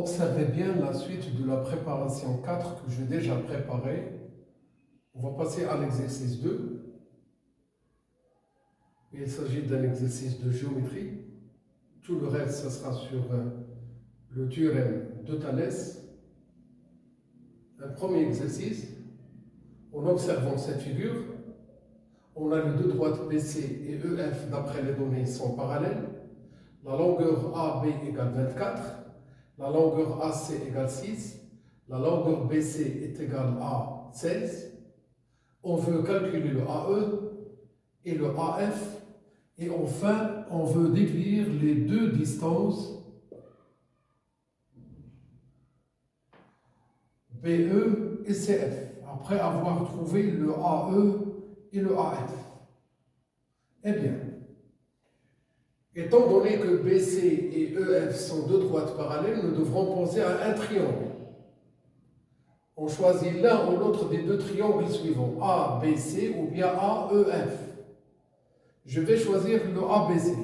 Observez bien la suite de la préparation 4 que j'ai déjà préparée. On va passer à l'exercice 2. Il s'agit d'un exercice de géométrie. Tout le reste, ça sera sur le théorème de Thalès. Un premier exercice, en observant cette figure, on a les deux droites BC et EF d'après les données sont parallèles. La longueur AB égale 24, la longueur AC égale 6, la longueur BC est égale à 16. On veut calculer le AE et le AF. Et enfin, on veut déduire les deux distances BE et CF, après avoir trouvé le AE et le AF. Eh bien, étant donné que BC et EF sont deux droites parallèles, nous devrons penser à un triangle. On choisit l'un ou l'autre des deux triangles suivants, ABC ou bien AEF. Je vais choisir le ABC.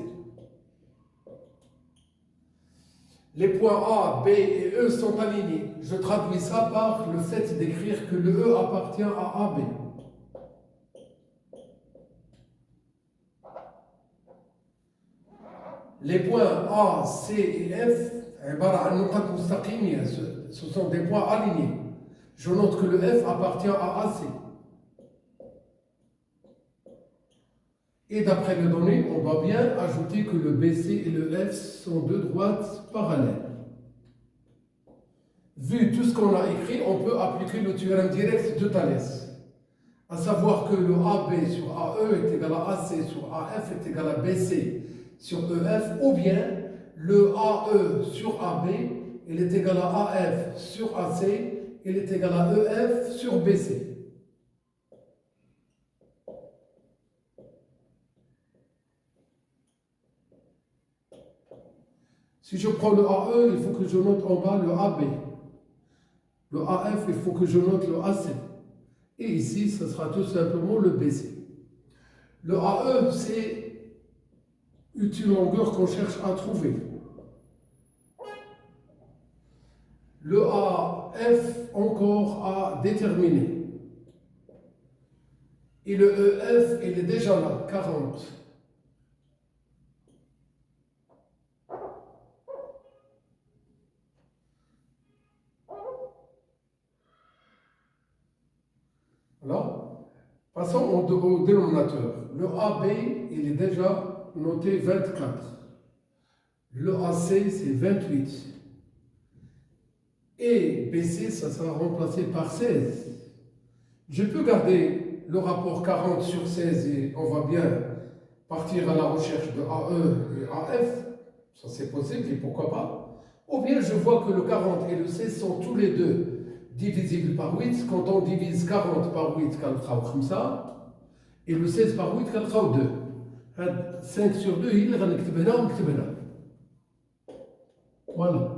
Les points A, B et E sont alignés. Je traduis ça par le fait d'écrire que le E appartient à AB. Les points A, C et F, ce sont des points alignés. Je note que le F appartient à AC. Et d'après les données, on doit bien ajouter que le BC et le F sont deux droites parallèles. Vu tout ce qu'on a écrit, on peut appliquer le théorème direct de Thalès. À savoir que le AB sur AE est égal à AC sur AF est égal à BC sur EF, ou bien le AE sur AB, il est égal à AF sur AC, il est égal à EF sur BC. Si je prends le AE, il faut que je note en bas le AB. Le AF, il faut que je note le AC. Et ici, ce sera tout simplement le BC. Le AE, c'est une longueur qu'on cherche à trouver. Le AF, encore à déterminer. Et le EF, il est déjà là, 40. Alors, passons au dénominateur. Le AB, il est déjà noté 24. Le AC, c'est 28. Et BC, ça sera remplacé par 16. Je peux garder le rapport 40 sur 16 et on va bien partir à la recherche de AE et AF. Ça, c'est possible et pourquoi pas. Ou bien je vois que le 40 et le 16 sont tous les deux divisibles par 8. Quand on divise 40 par 8, comme ça, et le 16 par 8, 2. 5 sur 2, il est voilà.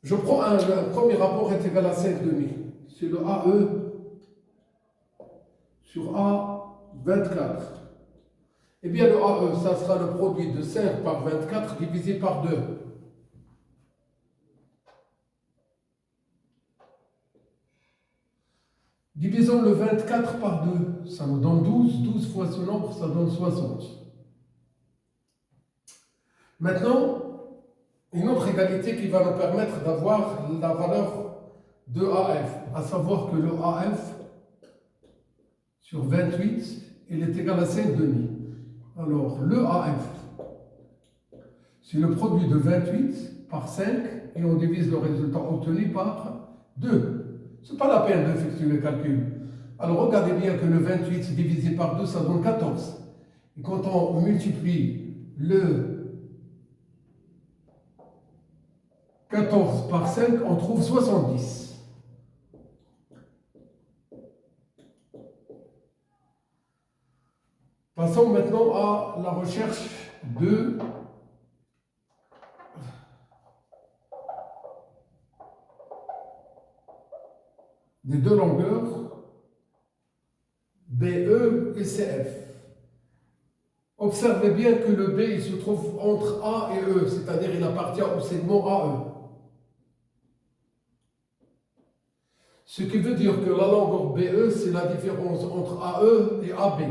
Je prends le premier rapport est égal à 5,5. C'est le AE sur A24. Eh bien, le AE, ça sera le produit de 5 par 24 divisé par 2. Divisons le 24 par 2, ça nous donne 12. 12 fois ce nombre, ça donne 60. Maintenant, une autre égalité qui va nous permettre d'avoir la valeur de AF, à savoir que le AF sur 28, il est égal à 5,5. Alors, le AF, c'est le produit de 28 par 5 et on divise le résultat obtenu par 2. Ce n'est pas la peine d'effectuer le calcul. Alors, regardez bien que le 28 divisé par 2, ça donne 14. Et quand on multiplie le 14 par 5, on trouve 70. Passons maintenant à la recherche des deux longueurs BE et CF. Observez bien que le B il se trouve entre A et E, c'est-à-dire il appartient au segment AE. Ce qui veut dire que la longueur BE, c'est la différence entre AE et AB.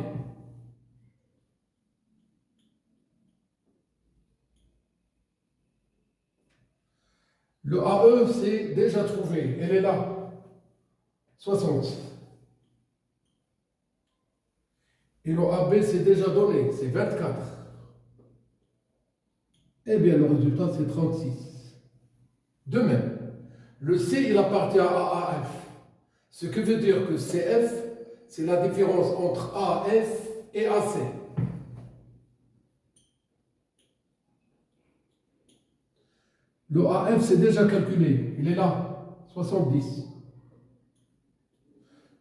Le AE, c'est déjà trouvé, elle est là, 60. Et le AB, c'est déjà donné, c'est 24. Eh bien, le résultat, c'est 36. De même, le C, il appartient à AF. Ce qui veut dire que CF, c'est la différence entre AF et AC. Le AF, c'est déjà calculé. Il est là, 70.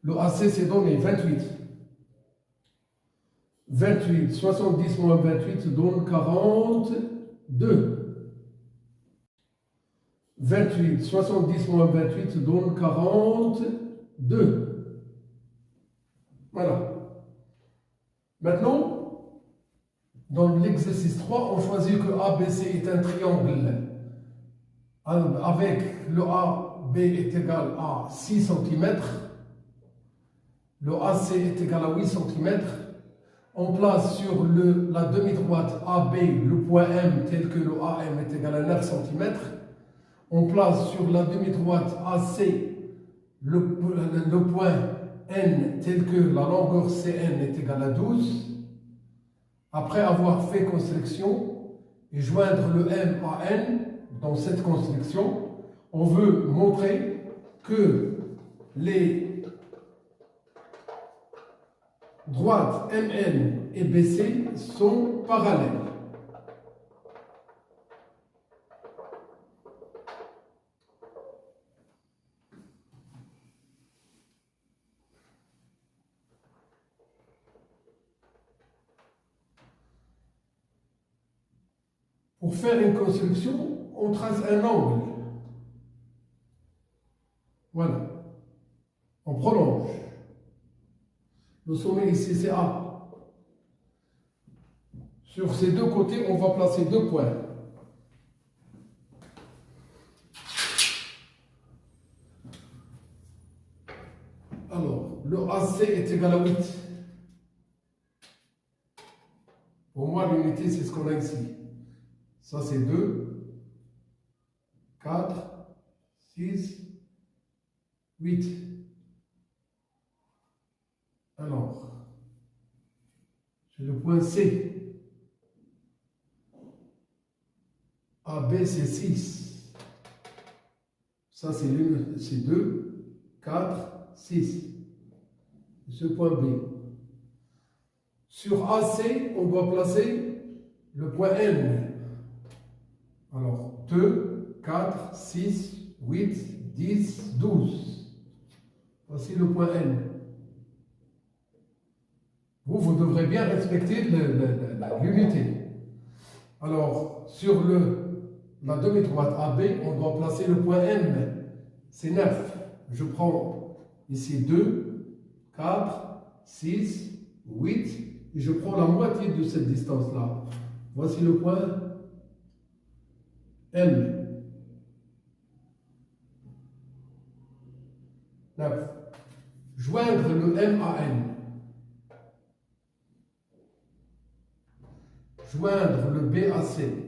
Le AC, c'est donné, 28. 28, 70 moins 28 donne 42. 28, 70 moins 28 donne 42. Voilà. Maintenant, dans l'exercice 3, on choisit que ABC est un triangle avec le AB est égal à 6 cm, le AC est égal à 8 cm. On place sur la demi-droite AB le point M tel que le AM est égal à 9 cm. On place sur la demi-droite AC le point N tel que la longueur CN est égale à 12. Après avoir fait construction et joindre le M à N dans cette construction, on veut montrer que les droites MN et BC sont parallèles. Pour faire une construction, on trace un angle. Voilà. On prolonge. Le sommet ici, c'est A. Sur ces deux côtés, on va placer deux points. Alors, le AC est égal à 8. Pour moi, l'unité, c'est ce qu'on a ici. Ça, c'est 2, 4, 6, 8. Alors, j'ai le point C. AB, c'est 6. Ça, c'est 2, 4, 6. Ce point B. Sur AC, on doit placer le point N. Alors, 2, 4, 6, 8, 10, 12. Voici le point N. Vous devrez bien respecter l'unité. Alors, sur la demi-droite AB, on doit placer le point M. C'est 9. Je prends ici 2, 4, 6, 8, et je prends la moitié de cette distance-là. Voici le point M. 9. Joindre le M à N. Joindre le B à C.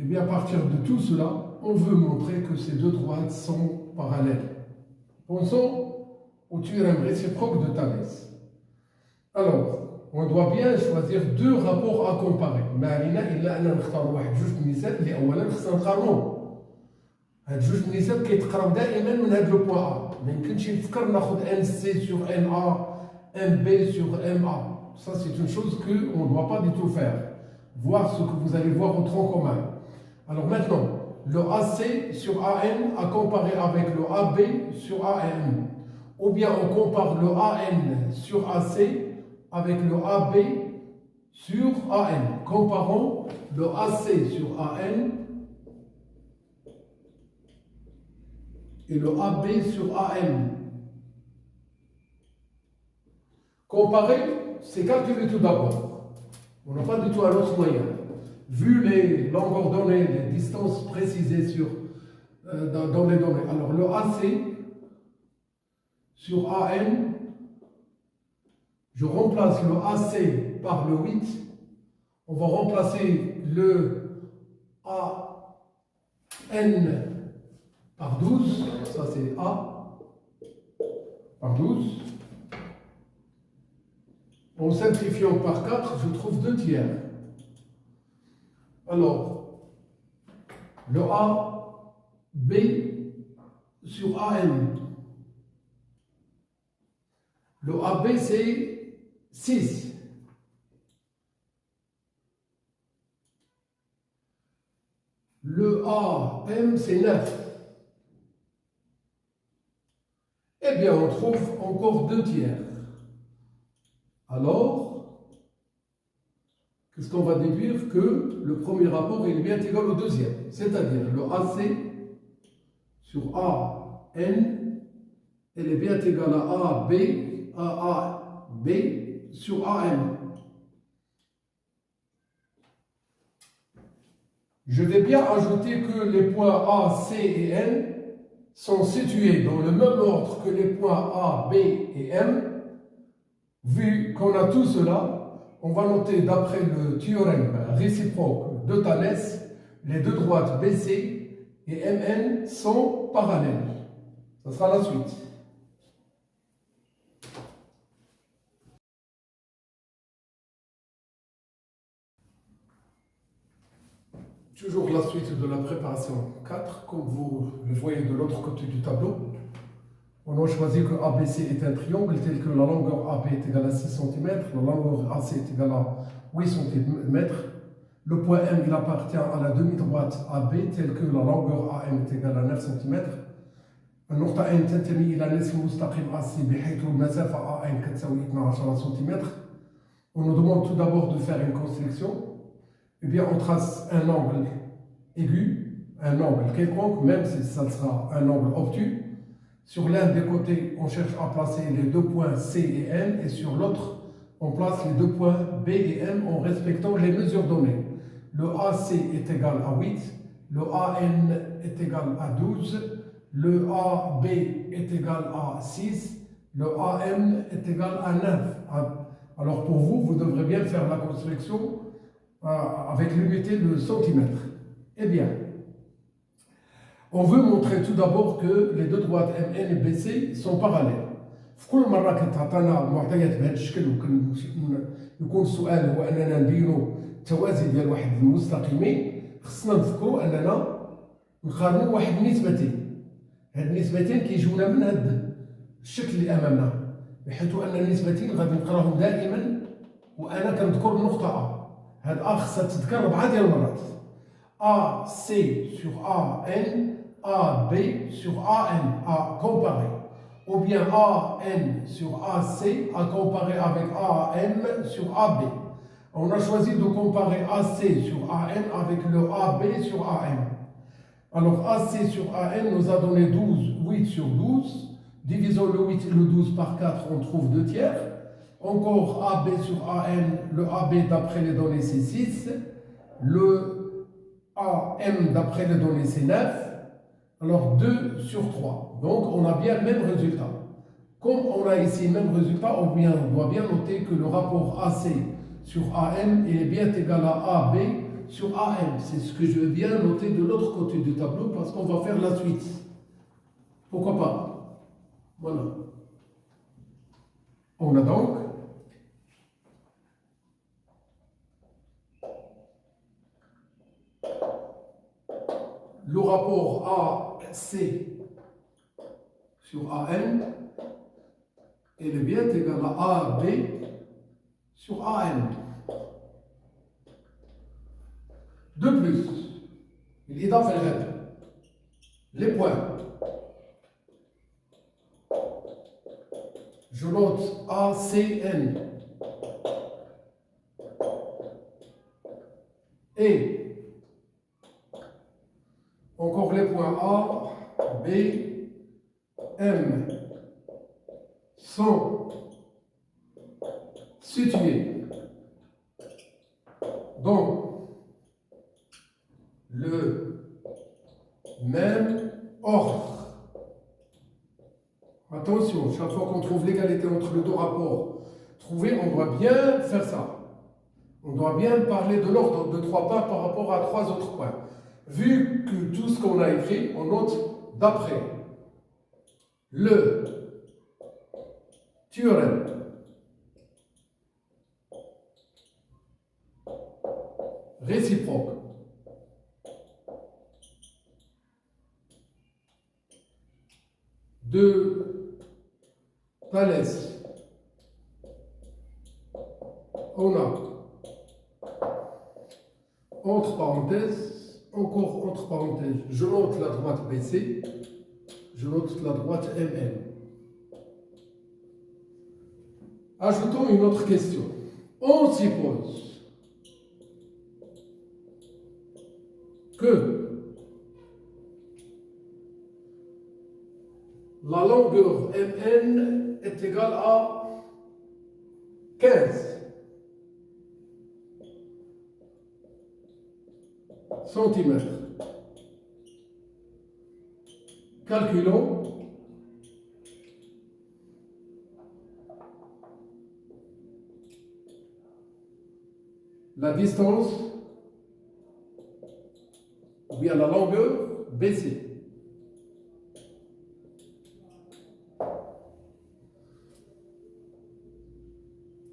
Et bien à partir de tout cela, on veut montrer que ces deux droites sont parallèles. Pensons au théorème réciproque de Thalès. Alors, on doit bien choisir deux rapports à comparer. ما علينا إلا أن نختار واحد جوج نسب اللي أولا خصنا نقارنوهم. هاد جوج نسب كيتقراو دائما من هاد لو بوان A. ما يمكنش نفكر ناخذ NC sur NA, MB sur MA. Ça, c'est une chose qu'on ne doit pas du tout faire. Voir ce que vous allez voir au tronc commun. Alors maintenant, le AC sur AN à comparer avec le AB sur AN. Ou bien on compare le AN sur AC avec le AB sur AN. Comparons le AC sur AN et le AB sur AM. Comparer, c'est calculer tout d'abord. On n'a pas du tout un autre moyen. Vu les longueurs données, les distances précisées dans les données. Alors le AC sur AN, je remplace le AC par le 8. On va remplacer le AN par 12. Ça c'est A par 12. En simplifiant par 4, je trouve 2 tiers. Alors, le AB sur AM. Le AB, c'est 6. Le AM, c'est 9. Eh bien, on trouve encore 2 tiers. Alors, qu'est-ce qu'on va déduire? Que le premier rapport est bien égal au deuxième. C'est-à-dire, le AC sur AN, elle est bien égale à AB sur AM. Je vais bien ajouter que les points A, C et N sont situés dans le même ordre que les points A, B et M. Vu qu'on a tout cela, on va noter d'après le théorème réciproque de Thalès, les deux droites BC et MN sont parallèles. Ça sera la suite. Toujours la suite de la préparation 4, comme vous le voyez de l'autre côté du tableau. On a choisi que ABC est un triangle tel que la longueur AB est égale à 6 cm, la longueur AC est égale à 8 cm. Le point M il appartient à la demi-droite AB tel que la longueur AM est égale à 9 cm. النقطة N تنتمي إلى نصف مستقيم AC بحيث المسافة AN كتساوي 12 cm. On nous demande tout d'abord de faire une construction. Eh bien, on trace un angle aigu, un angle quelconque, même si ça sera un angle obtus. Sur l'un des côtés, on cherche à placer les deux points C et N, et sur l'autre, on place les deux points B et M en respectant les mesures données. Le AC est égal à 8, le AN est égal à 12, le AB est égal à 6, le AM est égal à 9. Alors pour vous, vous devrez bien faire la construction avec l'unité de centimètre. Eh bien, on veut montrer tout d'abord que les deux droites MN et BC sont parallèles. في كل مرة كتعطينا معطيات بهذا الشكل يكون السؤال هو أننا نديروا التوازي ديال واحد المستقيمين، خصنا نفكروا أننا نقارنوا واحد النسبتين. هاد النسبتين كيجونا من هاد الشكل اللي أمامنا، بحيث أن النسبتين غادي نقراهم دائما وأنا كنذكر النقطة A. هاد A خصها تتذكر 4 ديال المرات. AC sur AN, AB sur AN à comparer, ou bien AN sur AC à comparer avec AM sur AB. On a choisi de comparer AC sur AN avec le AB sur AM. Alors AC sur AN nous a donné 8 sur 12. Divisons le 8 et le 12 par 4, on trouve 2 tiers. Encore AB sur AN, le AB d'après les données c'est 6. Le AM d'après les données c'est 9. Alors 2 sur 3. Donc on a bien le même résultat. Comme on a ici le même résultat, on doit bien noter que le rapport AC sur AM est bien égal à AB sur AM. C'est ce que je viens noter de l'autre côté du tableau parce qu'on va faire la suite. Pourquoi pas? Voilà. On a donc le rapport AC sur AM, il est bien égal à AB sur AM. De plus, الإضافة الغير les points. Je note ACN et encore les points A, B, M sont situés dans le même ordre. Attention, chaque fois qu'on trouve l'égalité entre les deux rapports trouvés, on doit bien faire ça. On doit bien parler de l'ordre de 3 pas par rapport à 3 autres points. Vu que tout ce qu'on a écrit, on note d'après le théorème réciproque de Thalès. On a entre parenthèses, encore entre parenthèses, je note la droite BC, je note la droite MN. Ajoutons une autre question. On suppose que la longueur MN est égale à 15 centimètres. Calculons la distance ou bien la longueur BC.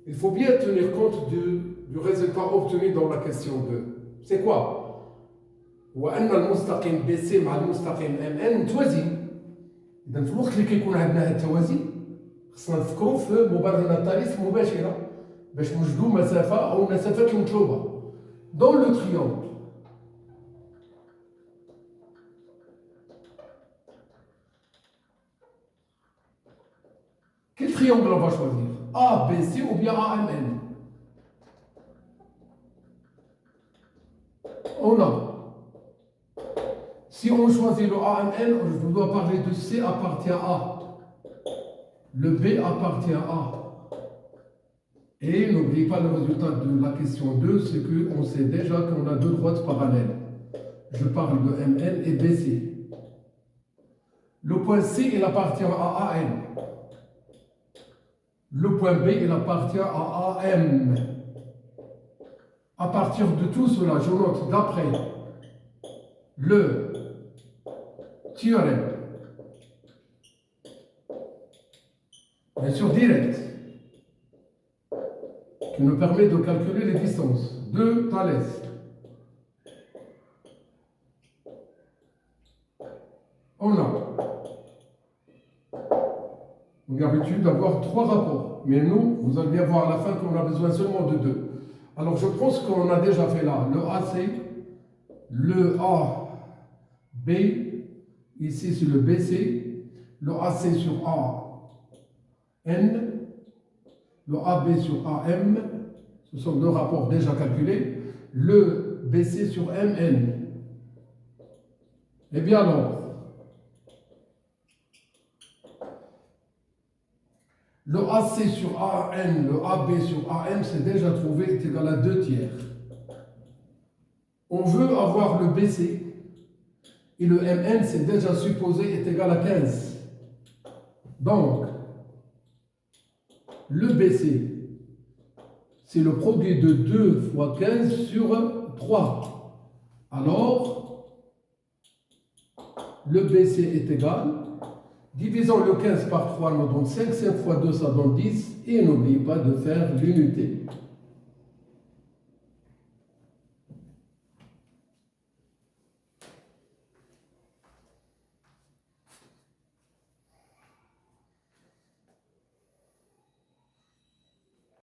Il faut bien tenir compte du résultat obtenu dans la question 2. C'est quoi? وأن المستقيم BC مع المستقيم MN متوازيين. إذا في الوقت اللي كيكون عندنا هاد التوازي خصنا نفكروا في مبرهنة تاليس مباشرة باش نوجدوا مسافة أو المسافات المطلوبة. Dans le triangle, quel triangle on va choisir? ABC ou bien AMN? On a, si on choisit le AMN, je dois parler de C appartient à, le B appartient à. Et n'oubliez pas le résultat de la question 2, c'est qu'on sait déjà qu'on a deux droites parallèles. Je parle de MN et BC. Le point C, il appartient à AM. Le point B, il appartient à AM. À partir de tout cela, je note d'après le théorème, bien sûr direct, qui nous permet de calculer les distances de Thalès. On a l'habitude d'avoir 3 rapports, mais nous, vous allez bien voir à la fin qu'on a besoin seulement de 2. Alors je pense qu'on a déjà fait là le AC, le AB, ici c'est le BC, le AC sur AN, le AB sur AM, ce sont 2 rapports déjà calculés, le BC sur MN. Eh bien alors, le AC sur AN, le AB sur AM, c'est déjà trouvé, est égal à 2 tiers. On veut avoir le BC, et le MN, c'est déjà supposé, est égal à 15. Donc, le BC, c'est le produit de 2 fois 15 sur 3. Alors, le BC est égal, divisons le 15 par 3 nous donne 5, 5 fois 2 ça donne 10, et n'oubliez pas de faire l'unité.